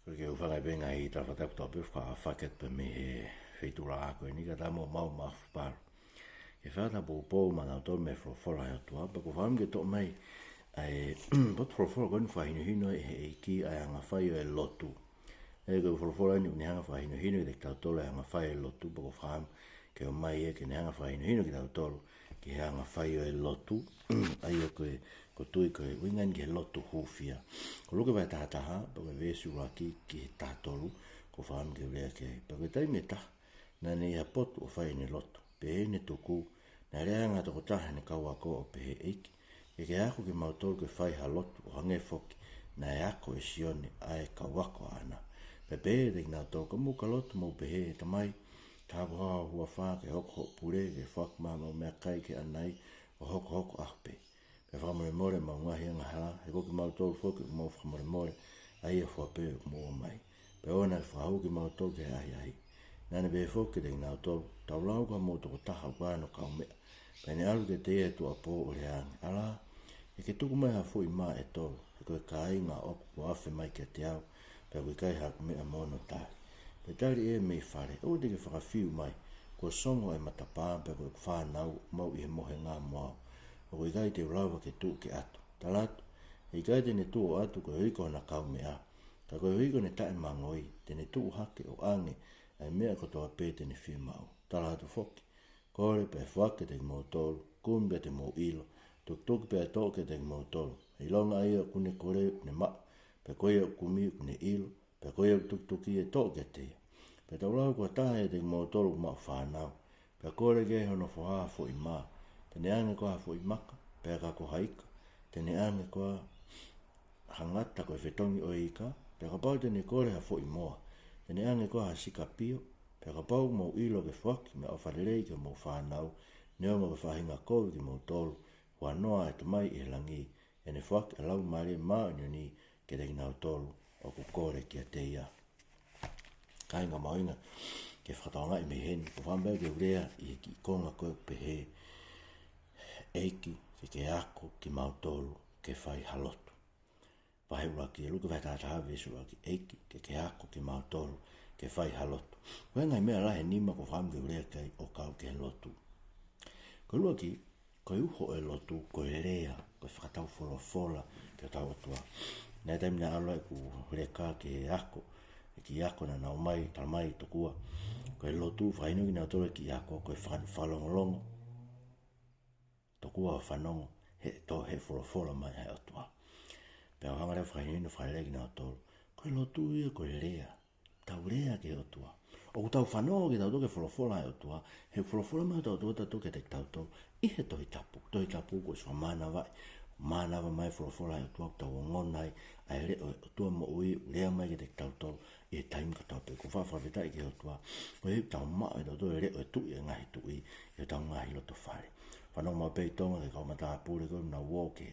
Porque eu falei bem aí, estava até top, eu ficava faquete para mim, feito lá, que eu nem cada mal paro. E faz na bobo, mas não tô me fora eu tô, porque eu falo que tô meio, but fora quando faz hino que a anga fai e lotu. E que fora ni hanga fai hino que tá tolo anga fai e lotu, porque fam que o mai é que ni hanga fai hino que tá tolo, que anga fai e lotu. Aí o que ko tui ko wingan ke lotu hufia. Ko luka vai taha, porque vesu aqui que tá tolo, ko fam que le que, porque tai meta. Na ni a potu o fai ni lotu. Pe ni tuku, na reanga to taha ni kawa ko o pe iki. E ke ako ke mautoro ke fai ha lotu o hange foki, na e ako e sione ae kawako ana. Pe pe de na to ko mu ka lotu mo pe he tamai, ka hoa hua fa ke hoko pure ke fak ma mo me kai ke anai o hoko ahpe. Pe whamare more ma ngahi anga hala, he koki mautoro foki mo whamare more, ai e whape mo mai. Pe ona e whahau ki mautoro ke ahi. Nane be foki de nga tolu, tau lau ka mo toko taha wano kau mea. Pe ne alu ke te e tu apo o le angi. Ala, e ke tuku mai ha fui maa e tolu, e koe ka inga oku po afe mai ke te au, pe koe kai haku mea mono tai. Pe tari e mei whare, o te ke whakawhiu mai, ko songo e matapaa, pe koe whanau, mau i he mohe ngā moao. O koe kai te urawa ke tu ke atu. Talatu, e kai te ne tu o atu koe hiko na kau mea. Ka koe hiko ne tae mangoi, te ne tu hake o ange, ai mea kotoa pē te ne whimau. Talatu foki, kore pe whake te mo tolu, kumbe te mo ilo, tuk pe toke te mo tolu. I longa ia kune kore ne ma, pe koe kumi kune ilo, pe koe tuk e toke te. Pe tau lau kua tae te mo tolu ma whanau, pe kore ke hono whaha fo i maa. Tene ange koa fo i maka, pe ka ko haika. Tene ange koa hangata koe whetongi o ika, pe ka pau tene kore ha fo i moa. Tene ange koa ha sika pio, pe ka pau mo ilo ke whaki me o wharelei ke mo whanau, neo mo ke whahinga koe ki mo tolu, hua noa e tamai i langi, e ne whaki a lau maare maa ni ke te nau tolu, o ku kore ki a te ia. Kai ngā maoinga, ke whakataonga i me heni, ko whambau ke urea i ki konga koe pehe, eiki ke ako ki mautolu ke whai halotu. Pahe ura ki e luka vai tātaha vesu aki eiki ke ako ki mautolu ke whai halotu. Koe ngai mea lahe nima ko whamu ke urea kai o kau ke lotu. Koe lua ki, koe uho e lotu, koe rea, koe whakatau wholofola ke tau atua. Nai taimina aloa e ku reka ke ako, ki ako na nau mai, talamai tokua. Koe lotu, whainu ki nau tole ki ako, koe whalongolongo. Tokua o whanongo, he to he wholofola mai he atua. Pea hangare whainu whailegi nau tole. Koe lotu ia koe rea, tau rea ke atua. O tau whanongo ki tau toke wholofola he atua, he wholofola mai tau toke te tau tole, i he tohi tapu koe swa manawai. Manawa mai wholofola he atua, tau o ngonai, ai re o tua mo ui, rea mai ki te tau tole, i he taimi ka tau pe, ko whawhawhetai ki atua, ko he tau maa e tau tole, re o tui e ngahi tui, e tau ngahi loto whare. Whanau mau pei tonga ke kau mataa pūre koe mna woke,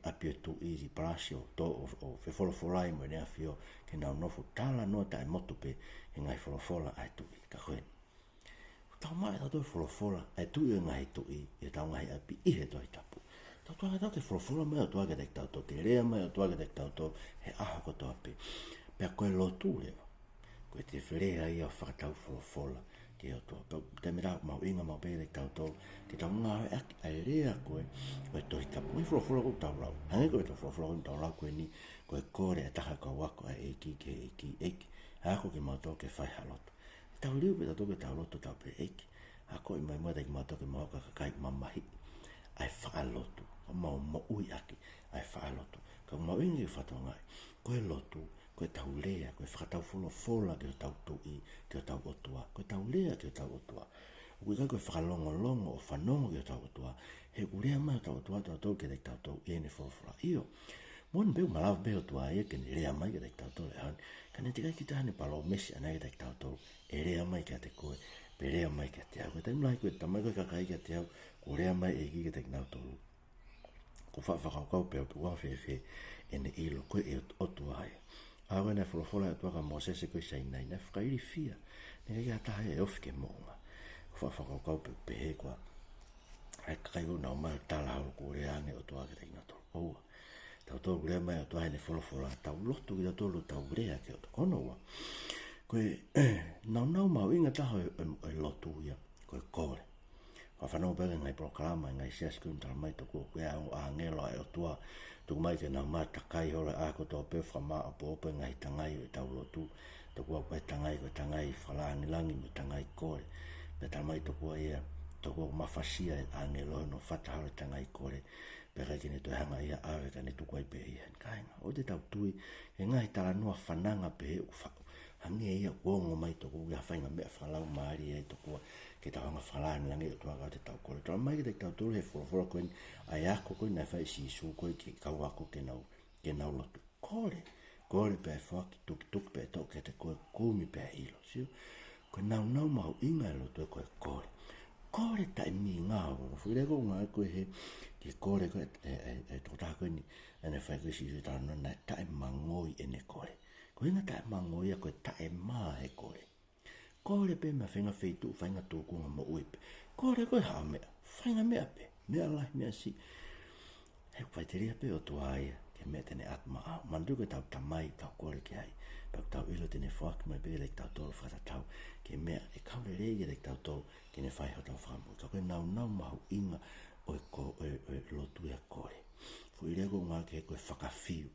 api e tui ki parasio, o whewholofolai mo e nea whio, ke nau nofu tala noa tae motu pe, e ngai wholofola ai tui, ka koe. Tau maa e tau tole wholofola, ai tui e ngahi tui, e tau ngahi api i he toi tapu. Tau tua tau te wholofola mai o tua ke te tau to, te rea mai o tua ke te tau to, he aha ko toa pe. Pea koe lotu lewa, koe te wherea ia whakatau wholofola, ke o toa. Te mera mau inga mau pe te tau to, te tau ngā aki, ai rea koe, koe toi tapu. Koe wholofola ko tau rau, hangi koe te wholofola ko tau rau koe ni, koe kore e taha kau wako a eiki ke eiki, hako ke mau to ke whai haloto. Tau liu pe tau ke tau loto tau pe eiki, hako i mai mua te ki mau to ke mau kakakai mamahi, ai whaalotu, o mau mo ui aki, ai whaalotu. Ka mau ingi i whatongai, koe lotu, koe tau lea, koe whakatau wholofola ke o tau tui, ke o tau otua, koe tau lea ke o tau otua. Koe kai koe whakalongo o whanongo ke o tau otua, he kurea mai o tau otua, tau tau ke te tau tau, e ne wholofola. Io, mon beu malawa beu otua e, ke ne rea mai ke te tau tau le han, ka ne tika ki tahane palo mesi anai ke te tau tau, e rea mai ke te koe, pe rea mai ke te au, koe taimulai koe tamai koe kakai ke te au, ko rea mai e ki ke te nau tolu. Ko whakakau peo pe wawhewhe e ne ilo koe e otua ai. Awe na wholofola e tuaka Mosese koe sainai, na whakairi fia, ne kei atahe e ofi ke monga. Ko whakakau pe pehe koa, ai kakai ko nau mai tala hau ko rea ange o tuake te nau tolu. Oua, tau tolu rea mai o tua hene wholofola, tau lotu ki tau tolu tau rea ke o te kono wa. Koe, nau mau inga taho e lotu ia, koe kore. Whanau pere ngai proklama, ngai siaskun tala mai toko, koe a ngelo ai o tua, tuku mai ke nau maa takai hore a koto pe whamaa o pope ngai tangai o tau lotu, toko a koe tangai whalaangilangi mo tangai kore, pe tala mai toko ia, toko mawhasia a ngelo no whatahara tangai kore, pera kene toi hanga ia awe ka ne tuku ai pe ia kainga. O te tau tui, e ngai tala noa whananga pe he hange ia kuongo mai toko ia whainga mea whalau maari e toko ke tau hanga whalaani langi o tuaga o te tau kore. Tala mai ki te tau tolu he whorofora koe ai ako koe nai whai sisu koe ki kau ako ke nau lotu. Kore pe ai whaki tuki pe tau ke te koe kumi pe ai ilo. Sio? Koe nau mau inga e lotu e koe kore. Kore tai mi ngā o. Whireko ngā koe he ki kore koe e tōtā koe ni ene whai koe sisu tala no nai tae mangoi ene kore. Ko inga tae mangoi a koe tae maa he kore. Kore pe mea whenga wheitu, whainga tōkunga mo uipe. Kore koe haa mea, whainga mea pe, mea lai, mea si. He whaiteria pe o tua aia, ke mea tene atma au. Mandu koe tau tamai, tau kore ki ai. Pau tau ilo tene whaki mai pe rei tau tolu whatatau. Ke mea e kaure rei rei tau tolu, ke ne whai hotau whamu. Ka koe nau mahu inga o e lotu e kore. Whireko ngā ke koe whakawhiu.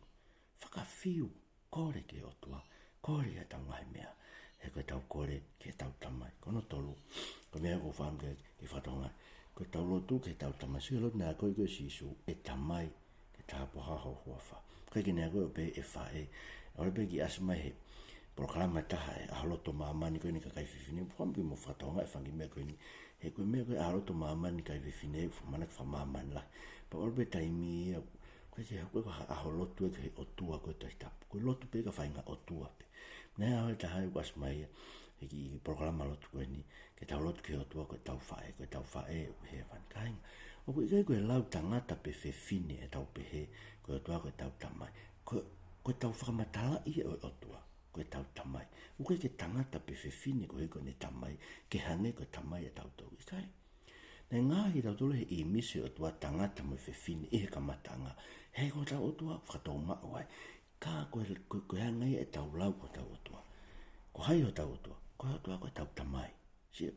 Whakawhiu. Kore ke o tua, kore e tau ngai mea, he koe tau kore ke tau tamai, kono tolu, ko mea ko whaam ke whatongai, koe tau lotu ke tau tamai, sui lotu nea koe koe sisu e tamai ke tāpo haho huawha, koe ke nea koe o pe e whae, ore pe ki asmai he, proklama taha e ahaloto maamani koe ni ka kai whiwhine, whaam ki mo whatongai whangi mea koe ni, he koe mea koe ahaloto maamani kai whiwhine, whamana ki whamaamani lai, pa ore pe taimi koe te koe aho lotu e ke o tua koe tai tapu. Koe lotu pe ka whainga o tua pe. Nea hoi ta hai was mai e ki programa lotu koe ni ke tau lotu ke o tua koe tau whae he van kainga. O koe lau tangata pe whiwhine e tau pe he koe o tua koe tau tamai. Koe tau whakamatala i o tua koe tau tamai. O koe ke tangata pe whiwhine koe koe ne tamai ke hange koe tamai e tau tau. Kai? Nei ngā ki tau tolu he i misi o tua tangata mo whiwhine i he kamatanga. Hei ko tau o tua whakatau mao ai. Ka koe hangai e tau lau ko tau o tua. Ko hai o tau o tua. Koe o tua koe tau tamai. Sia.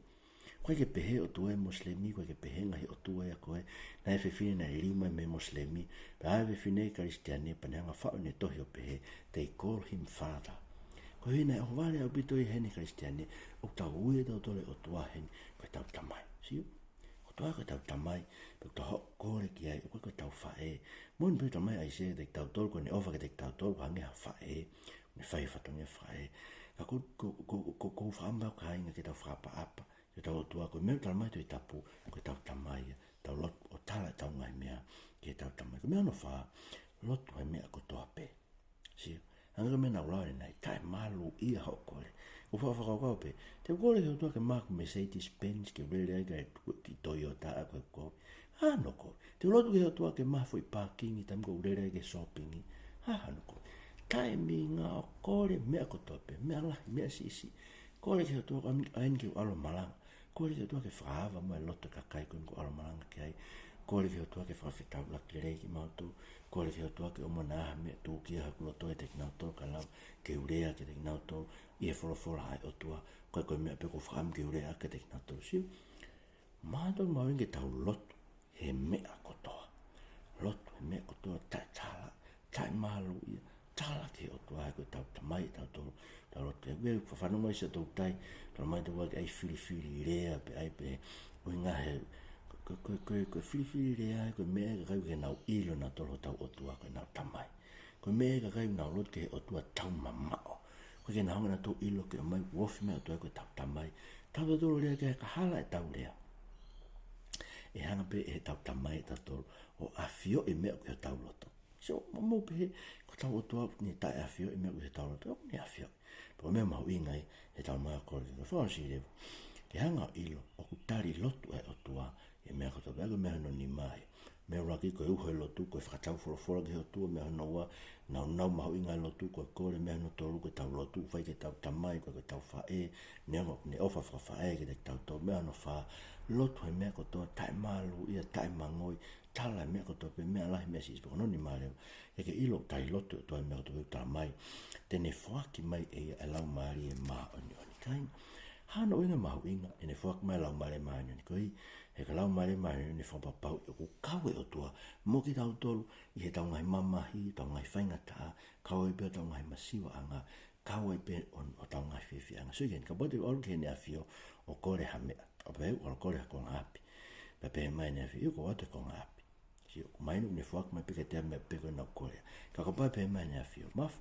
Koe ke pehe o tua e muslimi. Koe ke pehe ngahi o tua e koe. Nai whiwhine nai lima me muslimi. Pe ai whiwhine i karistiani. Paneanga whao ne tohi o pehe. They call him father. Koe hina e hovare au bito i heni karistiani. O tau ue tau tole o tua heni. Koe tau tamai. Sia. Toa koe tau tamai, pe tau hok kore ki ai, koe tau whae. Mon pe tamai ai se, te tau tolu, koe ne ofa ke te tau tolu, hange ha whae, ne whae whatongia whae. Ka ko whaambau ka inga ke tau whaapa apa, ke tau tua, koe meu talamai tu i tapu, koe tau tamai, tau lot o tala tau ngai mea, ke tau tamai. Koe mea no wha, lot hai mea ko toa pe. Sio, hanga mea nau laure nei, tae malu ia hok kore. O whakakau pe, te kore ke o tua ke Mark Mercedes-Benz, ke rere ai kai ki Toyota a koe koe. Hano koe. Te lotu ke o tua ke mafu i parkingi, tam ko rere ai ke shoppingi. Hano koe. Tae mi ngā o kore mea ko toa pe, mea lahi, mea sisi. Kore ke o tua ka aini ke o alo malanga. Kore ke o tua ke whaava mo e loto ka kai koe ko alo malanga ke ai. Kore ke o tua ke whawhetau laki rei ki mautu. Kore ke o tua ke o manaha mea tū kia haku loto e te kinauto ka lau. Ke urea ke te kinauto. Ia whora hai o tua. Koe mea pe ko wham ke urea ke te kinauto. Siu. Mātou mawinge tau loto. He mea kotoa. Loto he mea kotoa. Tai tala. Tai malu ia. Tala ke o tua. Koe tau tamai tau tolu. Tau loto. Weu whanunga isa tau tai. Tau mai tau wake ai whiri rea pe ai pe. Ui ngā he. Koe whiri rea. Koe mea ka kai ke nau ilo na tolo tau o tua. Koe nau tamai. Koe mea ka kai nau loto ke o tua tau mamao. Koe ke nau ngana tau ilo ke o mai wofi mea o tua koe tau tamai. Tau tolo rea ke ka hala e tau rea. E hanga pe e tau tamai e tau tolo. O awhio e mea ke o tau loto. So, mamo pe ko tau o tua ni tae awhio e mea ke o tau loto. O ni awhio. Pero mea mahu ingai e tau mai a kore. Whaon si rewa. Ke hanga o ilo. O ku tari loto e o tua. E mea ko tau. Ego mea no ni mai. me ora ki ko uho lo tu ko fa tau fo ki ho tu me no wa na ma inga lo tu ko ko me no to lu ko tau lo tu fa ke tau tamai ko tau fa ne ofa fa ke tau to me no fa lo tu me ko to tai malu ia tai mangoi tala me ko to pe me ala me si ko no ni male e ke ilo tai lo to me ko to tamai te ne fa ki mai e ala mari e ma oni kai hano inga mau inga ene fuak mai lau mare mai ni koi e ka lau mare mai ni fa pa pau e ku kawe o tua mo ki tau tolu i he tau ngai mamahi tau ngai whainga ta kawe pe tau ngai masiwa anga kawe pe on o tau ngai whiwhi anga so yen ka bote olu ke ne awhio o kore ha mea o pe o kore ha konga api pe pe mai ne awhio ko wate konga api si o mai ni fuak mai peke te me peke na kore ka pa pe mai ne awhio maf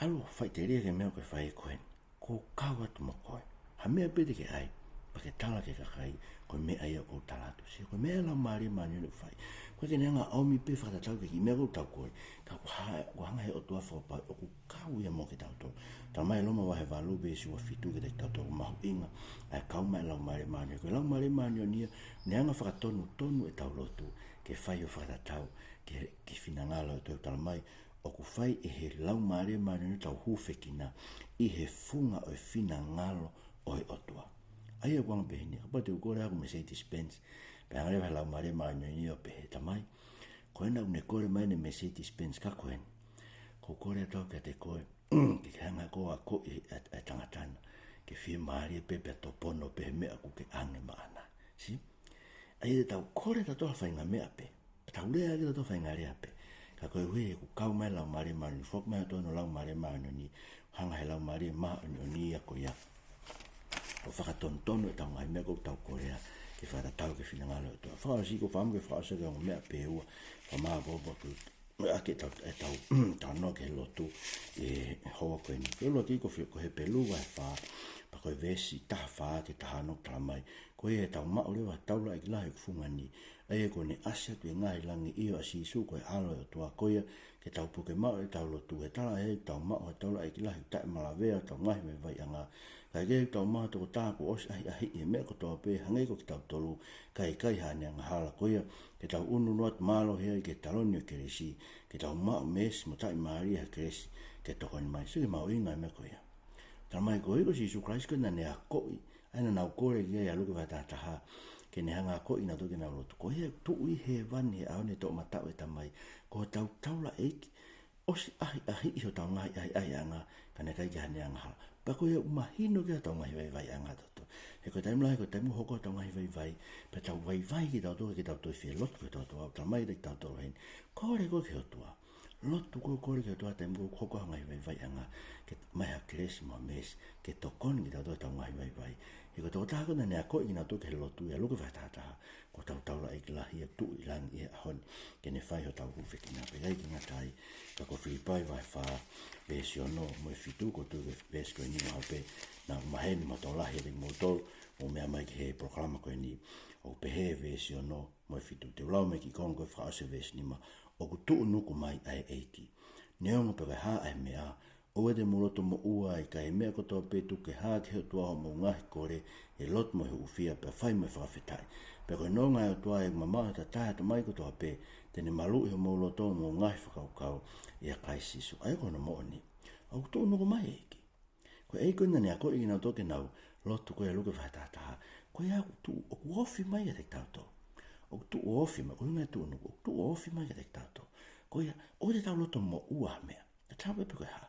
alo fai te rea ke mea koe whai koen ko kawa tu mo koe. Ha mea pete ke ai, pa ke tala ke kakai, ko mea ai o talatu. Si ko mea la maari maani ni whai. Ko ke nenga au mi pe whakatau ke ki mea kou tau koe, ka ko hanga he o tua whaupai, o ku kau ia mo ke tau tō. Ta mai loma wahe walu be si wa fitu ke te tau tō mahu inga, ai kau mai lau maari maani. Ko lau maari maani o nia, neanga whakatonu tonu e tau lotu, ke whai o whakatau, ke whinangala o tō tala mai, o ku whai e he lau maare maare ni tau hūwhekina i he funga o e whina ngalo o e otua. Ai e wang pehini, ka te ukore aku Mercedes-Benz, pe angare lau maare maare ni o pehe tamai, koe na une kore mai ne Mercedes-Benz ka koen, ko kore tau ke te koe, ke hanga koa ko i e tangatana, ke whie maare pepe to pono pehe mea ku ke ange maana, si? Ai e tau kore tatoa whainga mea pe, tau lea ki tatoa whainga rea pe, ka koe hui ku kau mai lau mare mani fok mai tono lau mare mani ni hanga he lau mare mani ni a ko ia o whakaton tono e tau ngai mea kou tau korea ke whara tau ke whina ngalo toa whao si ko whamu ke whao saka o mea peua wha maa bobo ku ake tau tau no ke lotu e hoa koe ni koe lo ki ko he pelu wa wha pa koe vesi taha wha ke taha no tala mai koe e tau mao lewa tau la ik lahi kufunga ni e ko ne asia tu ngai langi io asi su ko alo o tua koia ke tau puke mau e tau lotu e tala e tau mau e tau la ki lahi tai malavea tau ngai me vai anga kai ke tau mau to ta ko os ai e me ko to pe hangai ko tau tolu kai hane anga hala koia ke tau unu not malo he ke talonio ke resi ke tau mau mes mo tai maria kresi ke to kon mai su mau inga me koia tamai ko iko si su Christ ko na ne akoi ana na kore ye ya luku va ta ha ke ne hanga ko ina to ke na lotu ko he tu i he van he au ne to mata e tamai ko tau la ek o si ai ho tau ngai ai anga ka ne kai hane anga pa ko e mahino ke tau ngai vai anga to he ko taim la ko taim ho ko tau ngai vai pe tau vai ki tau to ke tau to fe lot ko to tamai de tau to hen ko re ko ke to lotu ko ke to taim ko ko ngai vai anga ke mai a kles mo mes ke to kon ki tau tau ngai vai e ko tau tako na nea ko ina toke lotu e luku whaitata ko tau la i lahi e tu i lang i hon ke ne whai ho tau kuwhiki nga pegai ki ngatai ka ko whipai vai wha pēsi ono mo e fitu ko tu ke pēsi ko ni maho pe na maheni mo tau lahi ring mo tol o mea mai ki he programa ko ni o pehe pēsi ono mo e fitu te ulau me ki kongo e whaase pēsi ni ma o ku tu nuku mai ai eiti neongo pe ha ai mea o e te muroto mo ua i ka e mea kotoa petu ke haa ke he tua ho mo ngahi kore e lot mo he ufia pe whai me whawhetai. Pe koe no ngai o tua e mamao ta taha ta mai kotoa pe tene malu i ho mo loto mo ngahi whakaukau i a kai sisu. Ai kono mo ni. Au tō noko mai eki. Koe ei koe nani a koe i nau toke nau lotu koe a luke whaitataha. Koe a tu o kuofi mai e te tauto. O tu ofi mai, koe ngai tu noko. O tu ofi mai e te tauto. Koe o te tau loto mo ua mea. Ta tau pepe koe haa.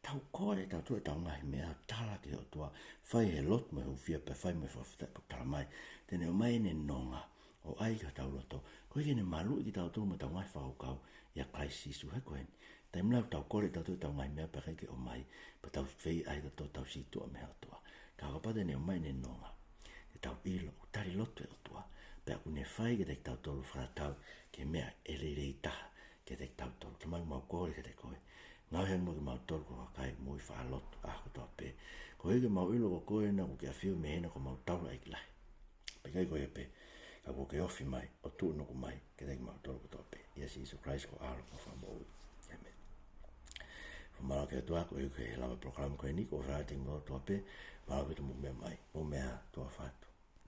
Tau kore tau tue tau ngahi mea tala ki o tua whai he lot me hufia pe whai me whawhitai po tala mai tene o mai ne nonga o ai ka tau loto koe kene malu i ki tau tū me tau ngahi whahukau ia kai sisu he koen taim lau tau kore tau tue tau ngahi mea pe ke o mai pe tau whei ai ka tau situa me o tua ka kapata ne o mai ne nonga te tau ilo o tari loto e o tua pe aku ne whai ke te tau tolu wharatau ke mea ele rei taha ke te tau tolu tamai mau kore ke te koe ngau heng mo ke mau tolu ko kai mo i wha lotu a ko toa pe. Ko heke mau ilo ko koe na ko ke a whiu me hena ko mau taula i ki lahi. Pe kai koe pe, ka ko ke ofi mai, o tu no ko mai, ke teki mau tolu ko toa pe. Ia si Isu Christ ko alo ko wha mo ui. Amen. Whamara ke atua ko heke he lawa program koe ni ko whara ting mo toa pe, mara ko tu mo mea mai, mo mea toa whatu.